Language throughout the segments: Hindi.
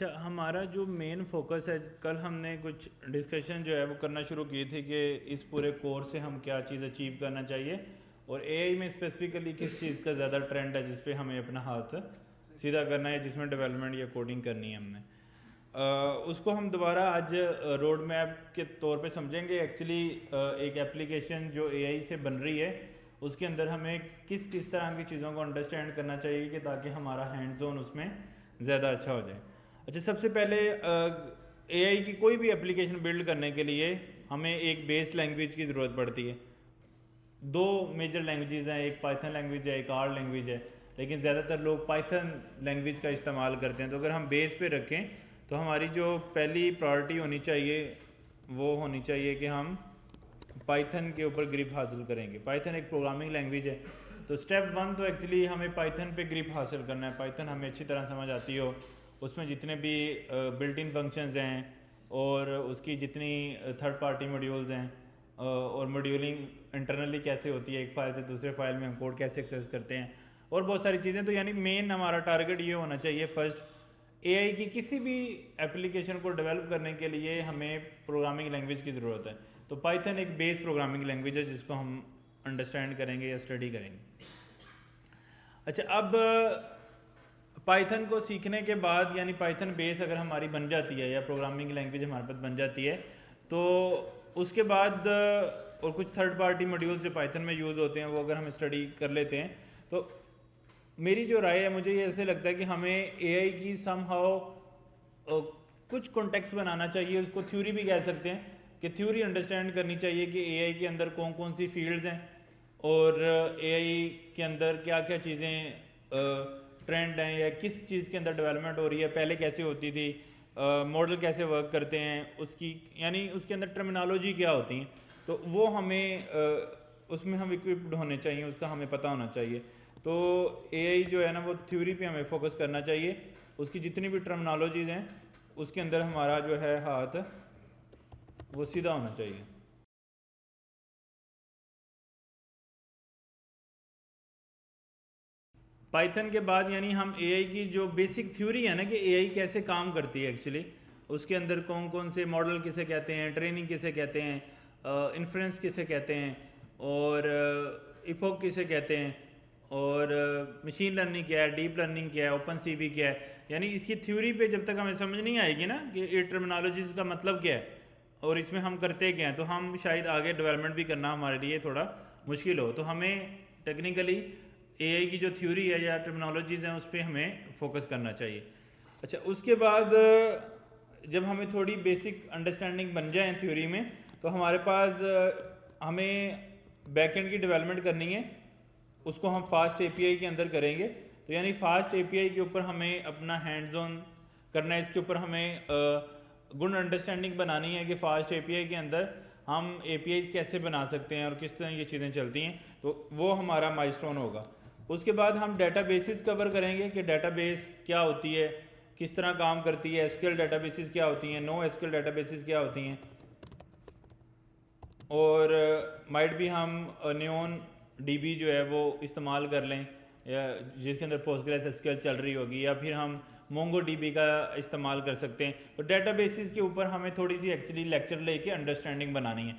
अच्छा, हमारा जो मेन फोकस है, कल हमने कुछ डिस्कशन जो है वो करना शुरू की थी कि इस पूरे कोर्स से हम क्या चीज़ अचीव करना चाहिए और एआई में स्पेसिफिकली किस चीज़ का ज़्यादा ट्रेंड है जिस पे हमें अपना हाथ सीधा करना है, जिसमें डेवलपमेंट या कोडिंग करनी है हमने। उसको हम दोबारा आज रोड मैप के तौर पे समझेंगे। एक्चुअली एक एप्लीकेशन जो एआई से बन रही है उसके अंदर हमें किस किस तरह की चीज़ों को अंडरस्टैंड करना चाहिए कि ताकि हमारा हैंड्स ऑन उसमें ज़्यादा अच्छा हो जाए। अच्छा, सबसे पहले एआई की कोई भी एप्लीकेशन बिल्ड करने के लिए हमें एक बेस लैंग्वेज की ज़रूरत पड़ती है। दो मेजर लैंग्वेजेस हैं, एक पाइथन लैंग्वेज है, एक आर लैंग्वेज है, लेकिन ज़्यादातर लोग पाइथन लैंग्वेज का इस्तेमाल करते हैं। तो अगर हम बेस पे रखें तो हमारी जो पहली प्रायोरिटी होनी चाहिए वो होनी चाहिए कि हम पाइथन के ऊपर ग्रिप हासिल करेंगे। पाइथन एक प्रोग्रामिंग लैंग्वेज है, तो स्टेप वन तो एक्चुअली हमें पाइथन पे ग्रिप हासिल करना है। पाइथन हमें अच्छी तरह समझ आती हो, उसमें जितने भी बिल्ट इन फंक्शंस हैं और उसकी जितनी थर्ड पार्टी मॉड्यूल्स हैं और मॉड्यूलिंग इंटरनली कैसे होती है, एक फ़ाइल से दूसरे फाइल में हम कोड कैसे एक्सेस करते हैं और बहुत सारी चीज़ें। तो यानी मेन हमारा टारगेट ये होना चाहिए, फर्स्ट एआई की किसी भी एप्लीकेशन को डेवलप करने के लिए हमें प्रोग्रामिंग लैंग्वेज की ज़रूरत है। तो पाइथन एक बेस प्रोग्रामिंग लैंग्वेज है जिसको हम अंडरस्टैंड करेंगे या स्टडी करेंगे। अच्छा, अब पाइथन को सीखने के बाद यानी पाइथन बेस अगर हमारी बन जाती है या प्रोग्रामिंग लैंग्वेज हमारे पास बन जाती है तो उसके बाद और कुछ थर्ड पार्टी मॉड्यूल्स जो पाइथन में यूज़ होते हैं वो अगर हम स्टडी कर लेते हैं तो मेरी जो राय है, मुझे ये ऐसे लगता है कि हमें एआई की समहाउ कुछ कॉन्टेक्स्ट बनाना चाहिए। उसको थ्योरी भी कह सकते हैं कि थ्योरी अंडरस्टैंड करनी चाहिए कि एआई के अंदर कौन कौन सी फील्ड्स हैं और एआई के अंदर क्या क्या चीज़ें ट्रेंड हैं या किस चीज़ के अंदर डेवलपमेंट हो रही है, पहले कैसे होती थी, मॉडल कैसे वर्क करते हैं, उसकी यानी उसके अंदर टर्मिनोलॉजी क्या होती हैं। तो वो हमें उसमें हम इक्विप्ड होने चाहिए, उसका हमें पता होना चाहिए। तो एआई जो है ना वो थ्योरी पे हमें फोकस करना चाहिए, उसकी जितनी भी टर्मिनोलॉजीज़ हैं उसके अंदर हमारा जो है हाथ वो सीधा होना चाहिए। पाइथन के बाद यानी हम एआई की जो बेसिक थ्योरी है ना कि एआई कैसे काम करती है एक्चुअली, उसके अंदर कौन कौन से मॉडल किसे कहते हैं, ट्रेनिंग किसे कहते हैं, इन्फ्रेंस किसे कहते हैं और इपोक किसे कहते हैं और मशीन लर्निंग क्या है, डीप लर्निंग क्या है, ओपन सीवी क्या है। यानी इसकी थ्योरी पे जब तक हमें समझ नहीं आएगी ना कि ये टर्मिनोलॉजीज़ का मतलब क्या है और इसमें हम करते क्या हैं, तो हम शायद आगे डेवलपमेंट भी करना हमारे लिए थोड़ा मुश्किल हो। तो हमें टेक्निकली एआई की जो थ्योरी है या टर्मिनोलॉजीज़ हैं उस पर हमें फोकस करना चाहिए। अच्छा, उसके बाद जब हमें थोड़ी बेसिक अंडरस्टैंडिंग बन जाए थ्योरी में तो हमारे पास हमें बैकएंड की डेवलपमेंट करनी है, उसको हम फास्ट एपीआई के अंदर करेंगे। तो यानी फास्ट एपीआई के ऊपर हमें अपना हैंड्स ऑन करना है, इसके ऊपर हमें गुड अंडरस्टैंडिंग बनानी है कि फास्ट एपीआई के अंदर हम एपीआईज कैसे बना सकते हैं और किस तरह ये चीज़ें चलती हैं। तो वो हमारा माइलस्टोन होगा। उसके बाद हम डेटाबेसेस कवर करेंगे कि डेटाबेस क्या होती है, किस तरह काम करती है, एसक्यूएल डेटाबेसेस क्या होती हैं, नो एसक्यूएल डेटाबेसेस क्या होती हैं और माइट भी हम न्योन डीबी जो है वो इस्तेमाल कर लें या जिसके अंदर पोस्टग्रेस एसक्यूएल चल रही होगी, या फिर हम मोंगो डीबी का इस्तेमाल कर सकते हैं। तो डेटाबेसेस के ऊपर हमें थोड़ी सी एक्चुअली लेक्चर लेके अंडरस्टैंडिंग बनानी है।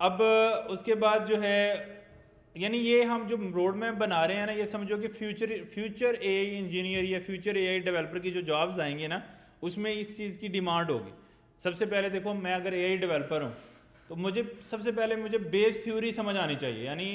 अब उसके बाद जो है यानी ये हम जो रोड मैप बना रहे हैं ना, ये समझो कि फ्यूचर एआई इंजीनियर या फ्यूचर एआई डेवलपर की जो जॉब्स आएंगे ना उसमें इस चीज़ की डिमांड होगी। सबसे पहले देखो, मैं अगर एआई डेवलपर हूँ तो मुझे सबसे पहले मुझे बेस थ्योरी समझ आनी चाहिए। यानी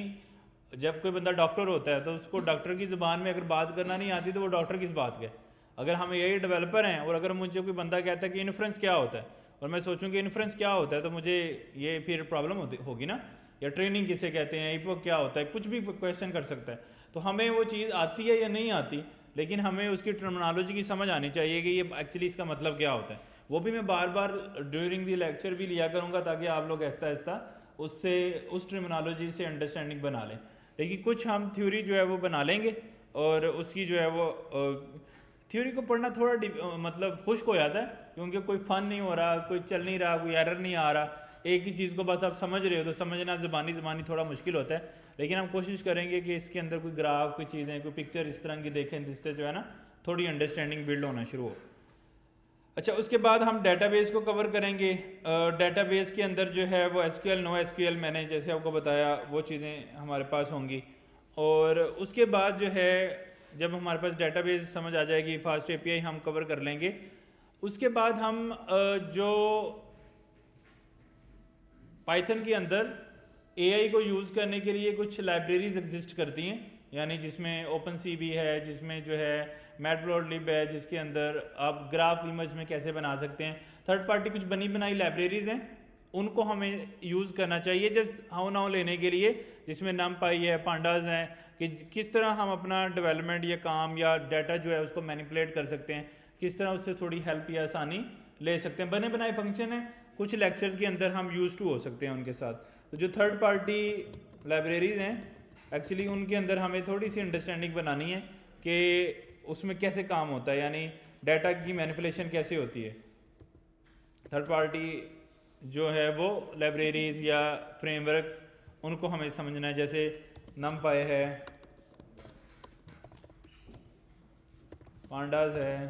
जब कोई बंदा डॉक्टर होता है तो उसको डॉक्टर की ज़ुबान में अगर बात करना नहीं आती तो वो डॉक्टर किस बात का है। अगर हम एआई डेवलपर हैं और अगर मुझे कोई बंदा कहता है कि इन्फ्रेंस क्या होता है और मैं सोचूं कि इन्फ्रेंस क्या होता है तो मुझे ये फिर प्रॉब्लम होगी ना। या ट्रेनिंग किसे कहते हैं, इपोक क्या होता है, कुछ भी क्वेश्चन कर सकता है। तो हमें वो चीज़ आती है या नहीं आती, लेकिन हमें उसकी टर्मिनोलॉजी की समझ आनी चाहिए कि ये एक्चुअली इसका मतलब क्या होता है। वो भी मैं बार बार ड्यूरिंग दी लेक्चर भी लिया करूँगा ताकि आप लोग आहिस्ता आहिस्ता उससे उस टर्मिनोलॉजी से अंडरस्टैंडिंग बना लें। लेकिन कुछ हम थ्योरी जो है वो बना लेंगे और उसकी जो है वो थ्योरी को पढ़ना थोड़ा मतलब खुश्क हो जाता है क्योंकि कोई फ़न नहीं हो रहा, कोई चल नहीं रहा, कोई एरर नहीं आ रहा, एक ही चीज़ को बस आप समझ रहे हो तो समझना ज़बानी थोड़ा मुश्किल होता है। लेकिन हम कोशिश करेंगे कि इसके अंदर कोई ग्राफ, कोई चीज़ें, कोई पिक्चर इस तरह की देखें जिससे जो है ना थोड़ी अंडरस्टैंडिंग बिल्ड होना शुरू हो। अच्छा, उसके बाद हम डेटाबेस को कवर करेंगे। डेटाबेस के अंदर जो है वो एसक्यूएल, नो एसक्यूएल, मैंने जैसे आपको बताया वो चीज़ें हमारे पास होंगी। और उसके बाद जो है जब हमारे पास डेटाबेस समझ आ जाएगी, फास्ट एपीआई हम कवर कर लेंगे। उसके बाद हम जो पाइथन के अंदर एआई को यूज़ करने के लिए कुछ लाइब्रेरीज एग्जिस्ट करती हैं, यानी जिसमें ओपन सी भी है, जिसमें जो है मैटप्लॉटलिब है, जिसके अंदर आप ग्राफ इमेज में कैसे बना सकते हैं। थर्ड पार्टी कुछ बनी बनाई लाइब्रेरीज हैं, उनको हमें यूज़ करना चाहिए जस्ट हाउ नाउ लेने के लिए, जिसमें नमपाई है, पांडाज हैं, कि किस तरह हम अपना डेवलपमेंट या काम या डाटा जो है उसको मैनिपुलेट कर सकते हैं, किस तरह उससे थोड़ी हेल्प या आसानी ले सकते हैं। बने बनाए फंक्शन है, कुछ लेक्चर्स के अंदर हम यूज टू हो सकते हैं उनके साथ। तो जो थर्ड पार्टी लाइब्रेरीज हैं एक्चुअली उनके अंदर हमें थोड़ी सी अंडरस्टैंडिंग बनानी है कि उसमें कैसे काम होता है, यानी डाटा की मैनिपुलेशन कैसे होती है। थर्ड पार्टी जो है वो लाइब्रेरीज या फ्रेमवर्क उनको हमें समझना है, जैसे नमपाई है, पांडास है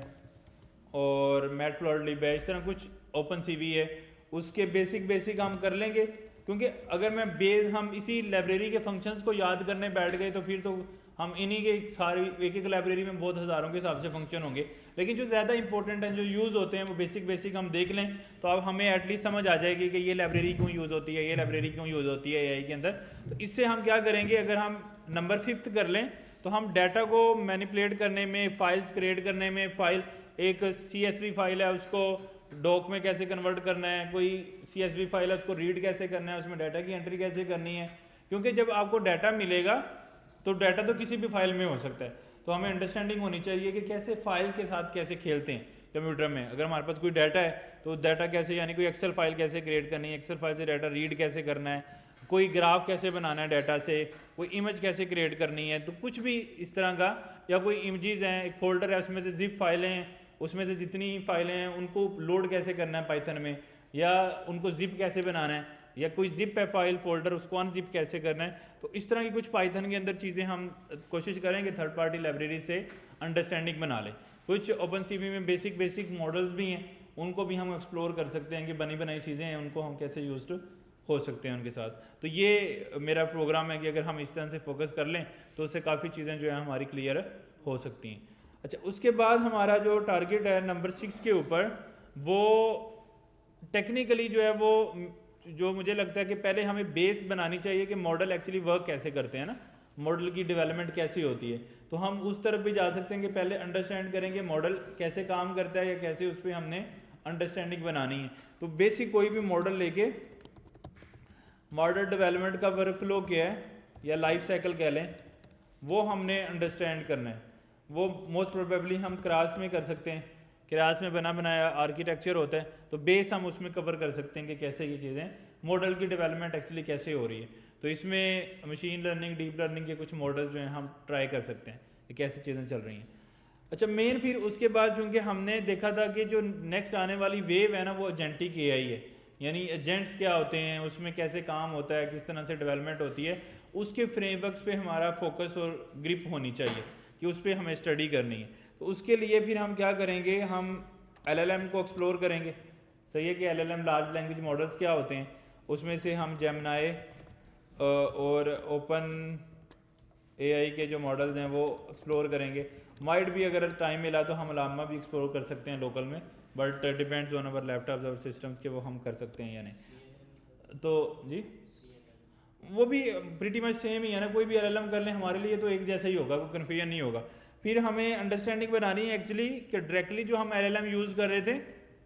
और मैटप्लॉटलिब है, इस तरह कुछ ओपन सीवी है। उसके बेसिक हम कर लेंगे, क्योंकि अगर मैं हम इसी लाइब्रेरी के फंक्शंस को याद करने बैठ गए तो फिर तो हम इन्हीं के सारी एक लाइब्रेरी में बहुत हज़ारों के हिसाब से फंक्शन होंगे। लेकिन जो ज़्यादा इंपॉर्टेंट हैं, जो यूज़ होते हैं, वो बेसिक हम देख लें तो अब हमें एटलीस्ट समझ आ जाएगी कि ये लाइब्रेरी क्यों यूज़ होती है, ये लाइब्रेरी क्यों यूज़ होती है एआई के अंदर। तो इससे हम क्या करेंगे, अगर हम नंबर 5 कर लें तो हम डाटा को मैनिपुलेट करने में, फाइल्स क्रिएट करने में, फाइल एक CSV फाइल है उसको डॉक में कैसे कन्वर्ट करना है, कोई CSV फाइल है उसको रीड कैसे करना है, उसमें डाटा की एंट्री कैसे करनी है। क्योंकि जब आपको डाटा मिलेगा तो डाटा तो किसी भी फाइल में हो सकता है, तो हमें अंडरस्टैंडिंग होनी चाहिए कि कैसे फाइल के साथ कैसे खेलते हैं कंप्यूटर में। अगर हमारे पास कोई डाटा है तो डाटा कैसे, यानी कोई एक्सेल फाइल कैसे क्रिएट करनी है, एक्सेल फाइल से डाटा रीड कैसे करना है, कोई ग्राफ कैसे बनाना है डाटा से, कोई इमेज कैसे क्रिएट करनी है, तो कुछ भी इस तरह का। या कोई इमेजेस हैं, एक फोल्डर है उसमें से जिप फाइलें हैं, उसमें से जितनी फाइलें हैं उनको लोड कैसे करना है पाइथन में, या उनको जिप कैसे बनाना है, या कोई जिप है फाइल फोल्डर उसको अनजिप कैसे करना है। तो इस तरह की कुछ पाइथन के अंदर चीज़ें हम कोशिश करेंगे थर्ड पार्टी लाइब्रेरी से अंडरस्टैंडिंग बना लें। कुछ ओपन सीवी में बेसिक मॉडल्स भी हैं, उनको भी हम एक्सप्लोर कर सकते हैं कि बनी बनाई चीज़ें हैं उनको हम कैसे यूज हो सकते हैं उनके साथ। तो ये मेरा प्रोग्राम है कि अगर हम इस तरह से फोकस कर लें तो उससे काफ़ी चीज़ें जो है हमारी क्लियर हो सकती हैं। अच्छा, उसके बाद हमारा जो टारगेट है नंबर 6 के ऊपर, वो टेक्निकली जो है वो जो मुझे लगता है कि पहले हमें बेस बनानी चाहिए कि मॉडल एक्चुअली वर्क कैसे करते हैं ना, मॉडल की डेवलपमेंट कैसी होती है। तो हम उस तरफ भी जा सकते हैं कि पहले अंडरस्टैंड करेंगे मॉडल कैसे काम करता है या कैसे उस पर हमने अंडरस्टैंडिंग बनानी है। तो बेसिक कोई भी मॉडल लेके मॉडल डेवलपमेंट का वर्क फ्लो क्या है या लाइफ साइकिल कह लें, वो हमने अंडरस्टैंड करना है। वो मोस्ट प्रोबेबली हम क्लास में कर सकते हैं, क्लास में बना बनाया आर्किटेक्चर होता है, तो बेस हम उसमें कवर कर सकते हैं कि कैसे ये चीज़ें मॉडल की डेवलपमेंट एक्चुअली कैसे हो रही है। तो इसमें मशीन लर्निंग, डीप लर्निंग के कुछ मॉडल्स जो हैं हम ट्राई कर सकते हैं कि कैसी चीज़ें चल रही हैं। अच्छा, मेन फिर उसके बाद चूँकि हमने देखा था कि जो नेक्स्ट आने वाली वेव है ना वो एजेंटिक एआई है, यानी एजेंट्स क्या होते हैं, उसमें कैसे काम होता है, किस तरह से डेवलपमेंट होती है, उसके फ्रेमवर्क्स पे हमारा फोकस और ग्रिप होनी चाहिए कि उस पर हमें स्टडी करनी है। तो उसके लिए फिर हम क्या करेंगे, हम LLM को एक्सप्लोर करेंगे। सही है कि LLM लार्ज लैंग्वेज मॉडल्स क्या होते हैं, उसमें से हम जेमिनाई और ओपन AI के जो मॉडल्स हैं वो एक्सप्लोर करेंगे। माइट भी अगर टाइम मिला तो हम लामा भी एक्सप्लोर कर सकते हैं लोकल में, but depends on our laptops और सिस्टम्स के वो हम कर सकते हैं या नहीं। तो जी वो भी प्रीटी मच सेम ही है ना, कोई भी LLM कर लें हमारे लिए तो एक जैसा ही होगा, कोई कन्फ्यूजन नहीं होगा। फिर हमें अंडरस्टैंडिंग बनानी है एक्चुअली कि डायरेक्टली जो हम LLM यूज़ कर रहे थे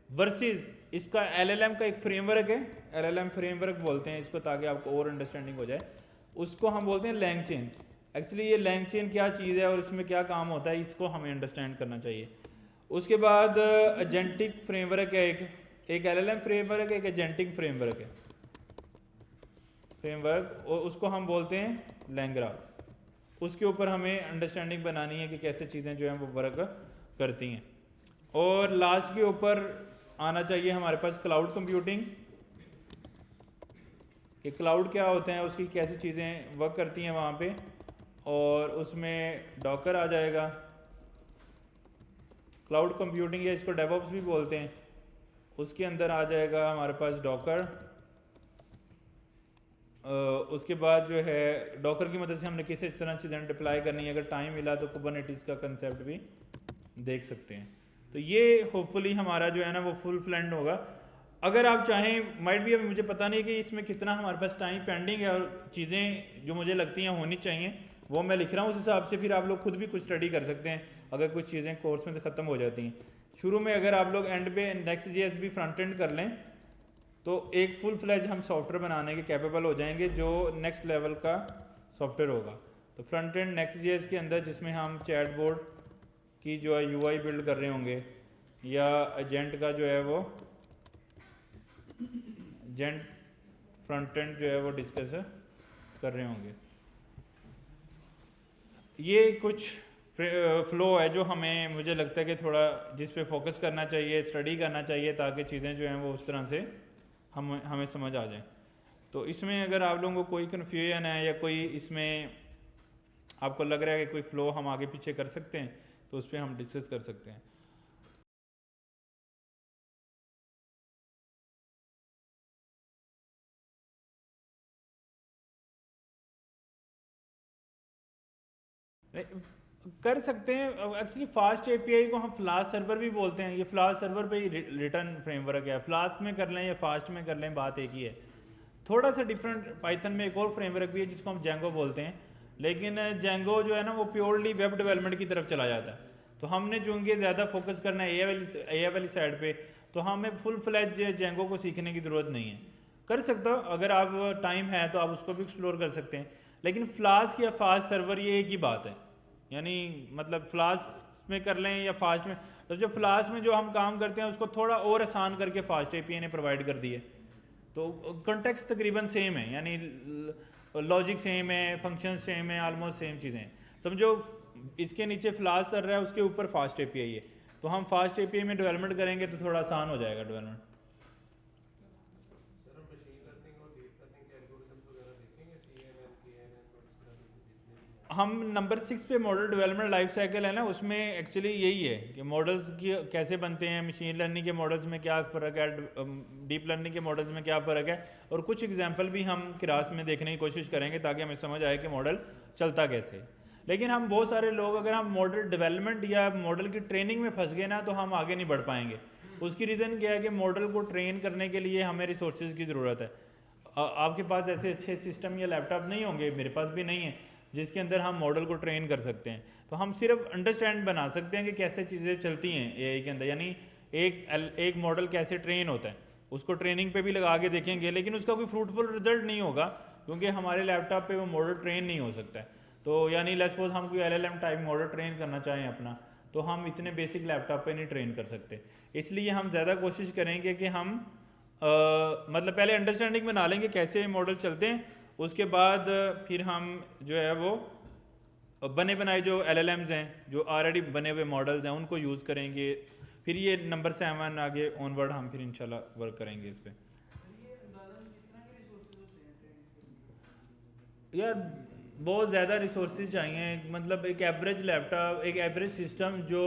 वर्सेस इसका LLM का एक फ्रेमवर्क है, LLM फ्रेमवर्क बोलते हैं इसको ताकि आपको और अंडरस्टैंडिंग हो जाए, उसको हम बोलते हैं लैंगचेन। एक्चुअली ये लैंगचेन क्या चीज़ है और इसमें क्या काम होता है, इसको हमें अंडरस्टैंड करना चाहिए। उसके बाद एजेंटिक फ्रेमवर्क है, एक LLM फ्रेमवर्क है, एक एजेंटिक फ्रेमवर्क है फ्रेमवर्क, और उसको हम बोलते हैं लैंग्राज। उसके ऊपर हमें अंडरस्टैंडिंग बनानी है कि कैसे चीज़ें जो हैं वो वर्क करती हैं। और लास्ट के ऊपर आना चाहिए हमारे पास क्लाउड कंप्यूटिंग, कि क्लाउड क्या होते हैं, उसकी कैसी चीज़ें वर्क करती हैं वहाँ पे, और उसमें डॉकर आ जाएगा, क्लाउड कंप्यूटिंग या इसको डेवऑप्स भी बोलते हैं, उसके अंदर आ जाएगा हमारे पास डॉकर। उसके बाद जो है डॉकर की मदद से हमने किस तरह चीज़ें डिप्लाई करनी है, अगर टाइम मिला तो कुबरनेटिस का कंसेप्ट भी देख सकते हैं। तो ये होपफुली हमारा जो है ना वो फुल फ्लेंड होगा। अगर आप चाहें, माइट भी, अभी मुझे पता नहीं कि इसमें कितना हमारे पास टाइम पेंडिंग है, और चीज़ें जो मुझे लगती हैं होनी चाहिए वो मैं लिख रहा हूँ, उस हिसाब से फिर आप लोग खुद भी कुछ स्टडी कर सकते हैं अगर कुछ चीज़ें कोर्स में ख़त्म हो जाती हैं। शुरू में अगर आप लोग एंड पे Next.js भी फ्रंट एंड कर लें तो एक फुल फ्लैज हम सॉफ्टवेयर बनाने के कैपेबल हो जाएंगे जो नेक्स्ट लेवल का सॉफ्टवेयर होगा। तो फ्रंट एंड Next.js के अंदर जिसमें हम चैटबॉट की जो है UI बिल्ड कर रहे होंगे, या एजेंट का जो है वो एजेंट फ्रंट एंड जो है वो डिस्कस कर रहे होंगे। ये कुछ फ्लो है जो हमें, मुझे लगता है कि थोड़ा जिस पे फोकस करना चाहिए, स्टडी करना चाहिए, ताकि चीज़ें जो हैं वो उस तरह से हमें समझ आ जाए। तो इसमें अगर आप लोगों को कोई कन्फ्यूजन है या कोई इसमें आपको लग रहा है कि कोई फ़्लो हम आगे पीछे कर सकते हैं तो उस पर हम डिस्कस कर सकते हैं। कर सकते हैं एक्चुअली। फास्ट एपीआई को हम फ्लास्क सर्वर भी बोलते हैं। ये फ्लास्क सर्वर पे ही रिटर्न फ्रेमवर्क है। फ्लास्क में कर लें या फास्ट में कर लें, बात एक ही है। थोड़ा सा डिफरेंट पाइथन में एक और फ्रेमवर्क भी है जिसको हम जेंगो बोलते हैं, लेकिन जेंगो जो है ना वो प्योरली वेब डेवलपमेंट की तरफ चला जाता है। तो हमने चूँकि ज़्यादा फोकस करना है ए वाली साइड पे, तो हमें फुल फ्लैज जेंगो को सीखने की ज़रूरत नहीं है। कर सकते हो, अगर आप टाइम है तो आप उसको भी एक्सप्लोर कर सकते हैं। लेकिन फ्लास्क या फास्ट सर्वर ये एक ही बात है, यानी मतलब फ्लास्क में कर लें या फास्ट में। तो जो फ्लास्क में जो हम काम करते हैं उसको थोड़ा और आसान करके फास्ट एपीआई ने प्रोवाइड कर दी है। तो कॉन्टेक्स्ट तकरीबन सेम है, यानी लॉजिक सेम है, फंक्शन सेम है, ऑलमोस्ट सेम चीज़ें हैं। समझो इसके नीचे फ्लास्क चल रहा है, उसके ऊपर फास्ट एपीआई है, तो हम फास्ट एपीआई में डेवलपमेंट करेंगे तो थोड़ा आसान हो जाएगा डेवलपमेंट। हम नंबर 6 पे मॉडल डेवलपमेंट लाइफ साइकिल है ना, उसमें एक्चुअली यही है कि मॉडल्स की कैसे बनते हैं, मशीन लर्निंग के मॉडल्स में क्या फ़र्क है, डीप लर्निंग के मॉडल्स में क्या फ़र्क है, और कुछ एग्जांपल भी हम क्लास में देखने की कोशिश करेंगे ताकि हमें समझ आए कि मॉडल चलता कैसे। लेकिन हम बहुत सारे लोग, अगर हम मॉडल डेवलपमेंट या मॉडल की ट्रेनिंग में फंस गए ना तो हम आगे नहीं बढ़ पाएंगे। उसकी रीज़न क्या है कि मॉडल को ट्रेन करने के लिए हमें रिसोर्सेज की ज़रूरत है। आपके पास ऐसे अच्छे सिस्टम या लैपटॉप नहीं होंगे, मेरे पास भी नहीं है, जिसके अंदर हम मॉडल को ट्रेन कर सकते हैं। तो हम सिर्फ अंडरस्टैंड बना सकते हैं कि कैसे चीज़ें चलती हैं एआई के अंदर, यानी एक मॉडल कैसे ट्रेन होता है, उसको ट्रेनिंग पे भी लगा के देखेंगे, लेकिन उसका कोई फ्रूटफुल रिजल्ट नहीं होगा क्योंकि हमारे लैपटॉप पे वो मॉडल ट्रेन नहीं हो सकता है। तो यानी लेट्स सपोज हम कोई LLM टाइप मॉडल ट्रेन करना चाहें अपना, तो हम इतने बेसिक लैपटॉप पे नहीं ट्रेन कर सकते। इसलिए हम ज़्यादा कोशिश करेंगे कि हम मतलब पहले अंडरस्टैंडिंग बना लेंगे कैसे मॉडल चलते हैं, उसके बाद फिर हम जो है वो बने बनाए जो LLMs हैं, जो ऑलरेडी बने हुए मॉडल्स हैं, उनको यूज़ करेंगे। फिर ये नंबर 7 आगे ऑनवर्ड हम फिर इंशाल्लाह वर्क करेंगे इस पर। यार बहुत ज़्यादा रिसोर्सेज चाहिए, मतलब एक एवरेज लैपटॉप, एक एवरेज सिस्टम जो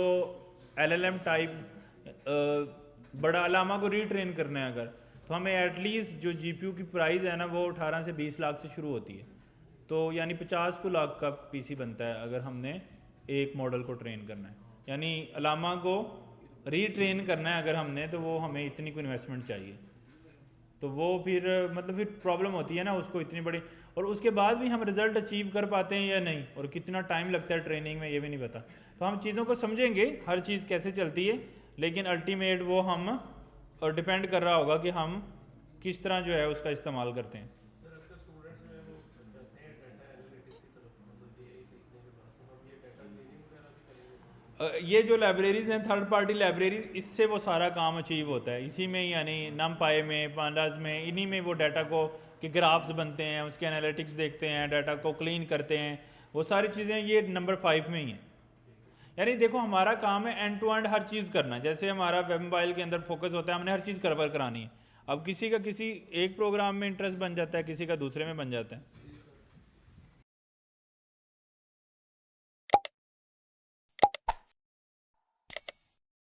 LLM टाइप बड़ा अलामा को रीट्रेन करना है अगर, तो हमें एटलीस्ट जो GPU की प्राइस है ना वो 18 से 20 लाख से शुरू होती है। तो यानी 50 को लाख का PC बनता है अगर हमने एक मॉडल को ट्रेन करना है, यानी अलामा को रीट्रेन करना है अगर हमने, तो वो हमें इतनी को इन्वेस्टमेंट चाहिए। तो वो फिर मतलब फिर प्रॉब्लम होती है ना उसको इतनी बड़ी, और उसके बाद भी हम रिज़ल्ट अचीव कर पाते हैं या नहीं, और कितना टाइम लगता है ट्रेनिंग में ये भी नहीं पता। तो हम चीज़ों को समझेंगे, हर चीज़ कैसे चलती है, लेकिन अल्टीमेट वो हम डिपेंड कर रहा होगा कि हम किस तरह जो है उसका इस्तेमाल करते हैं। ये जो लाइब्रेरीज़ हैं थर्ड पार्टी लाइब्रेरीज, इससे वो सारा काम अचीव होता है इसी में, यानी NumPy में, पांडास में, इन्हीं में वो डाटा को के ग्राफ्स बनते हैं, उसके एनालिटिक्स देखते हैं, डाटा को क्लीन करते हैं, वो सारी चीज़ें ये नंबर 5 में ही हैं। यानी देखो हमारा काम है एंड टू एंड हर चीज़ करना। जैसे हमारा वेब मोबाइल के अंदर फोकस होता है, हमने हर चीज़ कवर करानी है। अब किसी का किसी एक प्रोग्राम में इंटरेस्ट बन जाता है, किसी का दूसरे में बन जाता है।